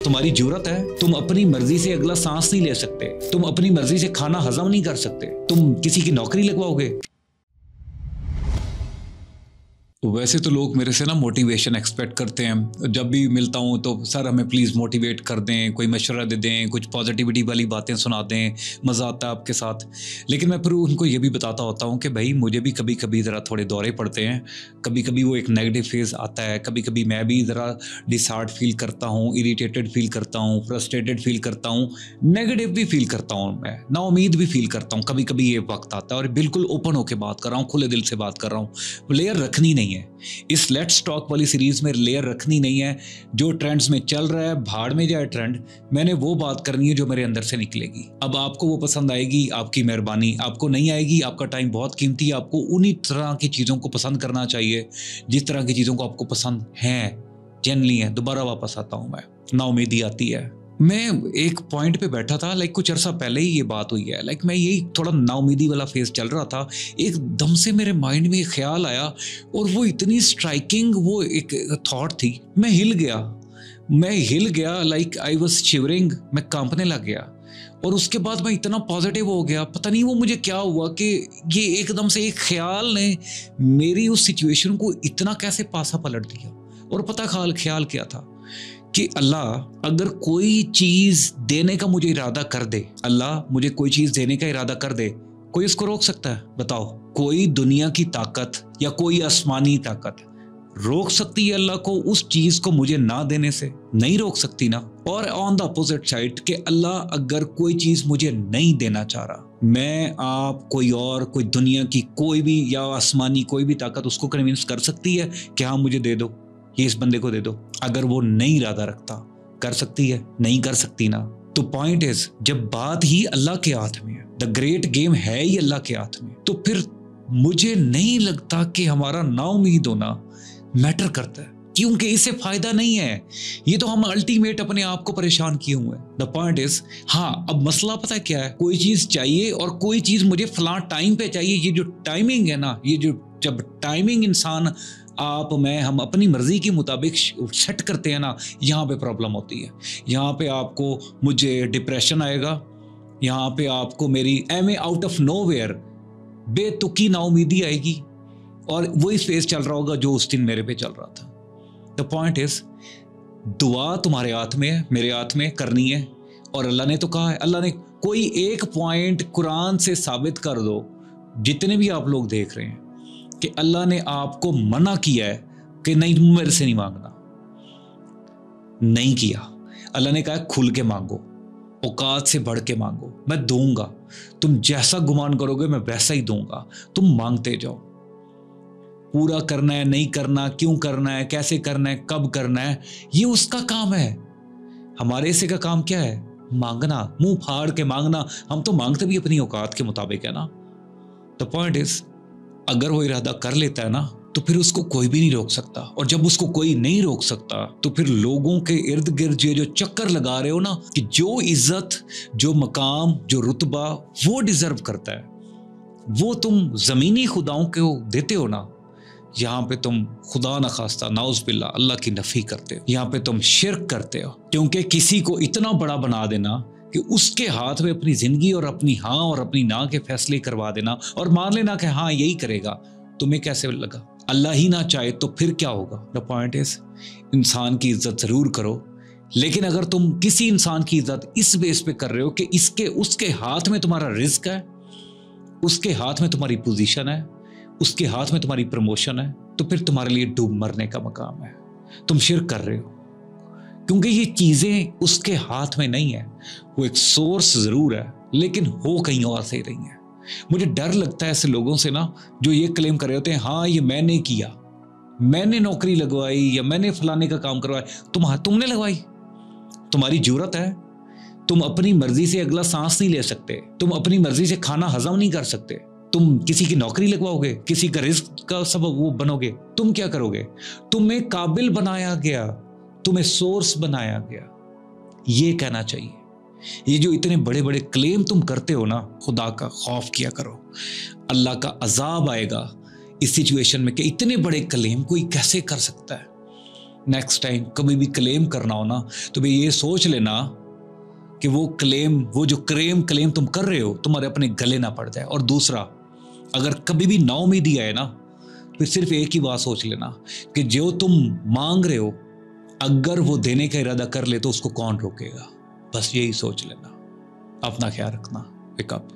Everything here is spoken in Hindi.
तुम्हारी जुर्रत है, तुम अपनी मर्जी से अगला सांस नहीं ले सकते, तुम अपनी मर्जी से खाना हजम नहीं कर सकते, तुम किसी की नौकरी लगवाओगे। वैसे तो लोग मेरे से ना मोटिवेशन एक्सपेक्ट करते हैं। जब भी मिलता हूँ तो सर हमें प्लीज़ मोटिवेट कर दें, कोई मशवरा दे दें, कुछ पॉजिटिविटी वाली बातें सुना दें, मज़ा आता है आपके साथ। लेकिन मैं फिर उनको ये भी बताता होता हूँ कि भाई मुझे भी कभी कभी ज़रा थोड़े दौरे पड़ते हैं, कभी कभी वो एक नेगेटिव फेज़ आता है, कभी कभी मैं भी ज़रा डिसहार्ट फील करता हूँ, इरीटेटेड फील करता हूँ, फ्रस्ट्रेटेड फील करता हूँ, नेगेटिव भी फील करता हूँ, मैं नाउमीद भी फील करता हूँ। कभी कभी ये वक्त आता है और बिल्कुल ओपन होकर बात कर रहा हूँ, खुले दिल से बात कर रहा हूँ। लेयर रखनी नहीं है इस लेट्स टॉक वाली सीरीज में, लेयर रखनी नहीं है। जो ट्रेंड्स में चल रहा है, भाड़ में जाए ट्रेंड, मैंने वो बात करनी है जो मेरे अंदर से निकलेगी। अब आपको वो पसंद आएगी, आपकी मेहरबानी, आपको नहीं आएगी, आपका टाइम बहुत कीमती है। आपको उन्हीं तरह की चीज़ों को पसंद करना चाहिए जिस तरह की चीज़ों को आपको पसंद है, जनरली है। दोबारा वापस आता हूँ मैं, नाउमीदी आती है। मैं एक पॉइंट पे बैठा था, कुछ अरसा पहले ही ये बात हुई है। मैं यही थोड़ा नाउमीदी वाला फेज चल रहा था, एकदम से मेरे माइंड में ख्याल आया और वो इतनी स्ट्राइकिंग वो एक थॉट थी। मैं हिल गया, आई वाज शिवरिंग, मैं कांपने लग गया। और उसके बाद मैं इतना पॉजिटिव हो गया, पता नहीं वो मुझे क्या हुआ कि ये एकदम से एक ख्याल ने मेरी उस सिचुएशन को इतना कैसे पासा पलट दिया। और पता ख्याल क्या था कि अल्लाह अगर कोई चीज देने का मुझे इरादा कर दे, अल्लाह मुझे कोई चीज देने का इरादा कर दे, कोई इसको रोक सकता है? बताओ, कोई दुनिया की ताकत या कोई आसमानी ताकत रोक सकती है अल्लाह को उस चीज को मुझे ना देने से? नहीं रोक सकती ना। और ऑन द अपोजिट साइड कि अल्लाह अगर कोई चीज मुझे नहीं देना चाह रहा, मैं, आप, कोई और, कोई दुनिया की कोई भी या आसमानी कोई भी ताकत उसको कन्विंस कर सकती है कि हाँ मुझे दे दो, ये इस बंदे को दे दो। अगर वो नहीं इरादा रखता, कर सकती है? नहीं कर सकती ना। तो पॉइंट इज, जब बात ही अल्लाह के हाथ में है, द ग्रेट गेम है ही अल्लाह के हाथ में, तो फिर मुझे नहीं लगता कि हमारा नाउमीद होना मैटर करता है, क्योंकि इससे फायदा नहीं है। ये तो हम अल्टीमेट अपने आप को परेशान किए हुए हैं। द पॉइंट इज, हाँ अब मसला पता है क्या है, कोई चीज चाहिए और कोई चीज मुझे फलां टाइम पे चाहिए। ये जो टाइमिंग है ना, ये जो जब टाइमिंग इंसान, आप, मैं, हम अपनी मर्जी के मुताबिक सेट करते हैं ना, यहाँ पे प्रॉब्लम होती है। यहाँ पे आपको, मुझे डिप्रेशन आएगा, यहाँ पे आपको मेरी आउट ऑफ नोवेयर बेतुकी नाउमीदी आएगी, और वही फेज चल रहा होगा जो उस दिन मेरे पे चल रहा था। द पॉइंट इज, दुआ तुम्हारे हाथ में है, मेरे हाथ में करनी है। और अल्लाह ने तो कहा है, अल्लाह ने कोई एक पॉइंट कुरान से साबित कर दो, जितने भी आप लोग देख रहे हैं, कि अल्लाह ने आपको मना किया है कि नहीं मेरे से नहीं मांगना। नहीं किया। अल्लाह ने कहा खुल के मांगो, औकात से बढ़ के मांगो, मैं दूंगा। तुम जैसा गुमान करोगे मैं वैसा ही दूंगा। तुम मांगते जाओ। पूरा करना है, नहीं करना, क्यों करना है, कैसे करना है, कब करना है, ये उसका काम है। हमारे हिस्से का काम क्या है? मांगना, मुंह फाड़ के मांगना। हम तो मांगते भी अपनी औकात के मुताबिक है ना। द पॉइंट इज, अगर वो इरादा कर लेता है ना, तो फिर उसको कोई भी नहीं रोक सकता। और जब उसको कोई नहीं रोक सकता, तो फिर लोगों के इर्द गिर्द जो चक्कर लगा रहे हो ना, कि जो इज्जत, जो मकाम, जो रुतबा वो डिजर्व करता है, वो तुम जमीनी खुदाओं को देते हो ना, यहाँ पे तुम खुदा न खास्ता नाउज़ बिल्ला अल्लाह की नफी करते हो, यहाँ पे तुम शिर्क करते हो। क्योंकि किसी को इतना बड़ा बना देना कि उसके हाथ में अपनी जिंदगी और अपनी हाँ और अपनी ना के फैसले करवा देना, और मान लेना कि हाँ यही करेगा, तुम्हें कैसे लगा? अल्लाह ही ना चाहे तो फिर क्या होगा? द पॉइंट इज, इंसान की इज्जत जरूर करो, लेकिन अगर तुम किसी इंसान की इज्जत इस बेस पे कर रहे हो कि इसके उसके हाथ में तुम्हारा रिस्क है, उसके हाथ में तुम्हारी पोजीशन है, उसके हाथ में तुम्हारी प्रमोशन है, तो फिर तुम्हारे लिए डूब मरने का मकाम है। तुम शिर्क कर रहे हो, क्योंकि ये चीजें उसके हाथ में नहीं है। वो एक सोर्स जरूर है, लेकिन हो कहीं और से रही है। मुझे डर लगता है ऐसे लोगों से ना, जो ये क्लेम कर रहे होते हैं, हाँ ये मैंने किया, मैंने नौकरी लगवाई या मैंने फलाने का काम करवाया। तुमने लगवाई, तुम्हारी जुर्रत है, तुम अपनी मर्जी से अगला सांस नहीं ले सकते, तुम अपनी मर्जी से खाना हजम नहीं कर सकते, तुम किसी की नौकरी लगवाओगे, किसी का रिस्क का सबब वो बनोगे, तुम क्या करोगे? तुम्हें काबिल बनाया गया, तुम्हें सोर्स बनाया गया, ये कहना चाहिए। ये जो इतने बड़े बड़े क्लेम तुम करते हो ना, खुदा का खौफ किया करो। अल्लाह का अजाब आएगा इस सिचुएशन में कि इतने बड़े क्लेम कोई कैसे कर सकता है। नेक्स्ट टाइम कभी भी क्लेम करना हो ना, तो भाई ये सोच लेना कि वो जो क्लेम तुम कर रहे हो तुम्हारे अपने गले ना पड़ जाए। और दूसरा, अगर कभी भी नाउमीदी आए ना, फिर सिर्फ एक ही बात सोच लेना कि जो तुम मांग रहे हो, अगर वो देने का इरादा कर ले तो उसको कौन रोकेगा। बस यही सोच लेना। अपना ख्याल रखना। पिकअप।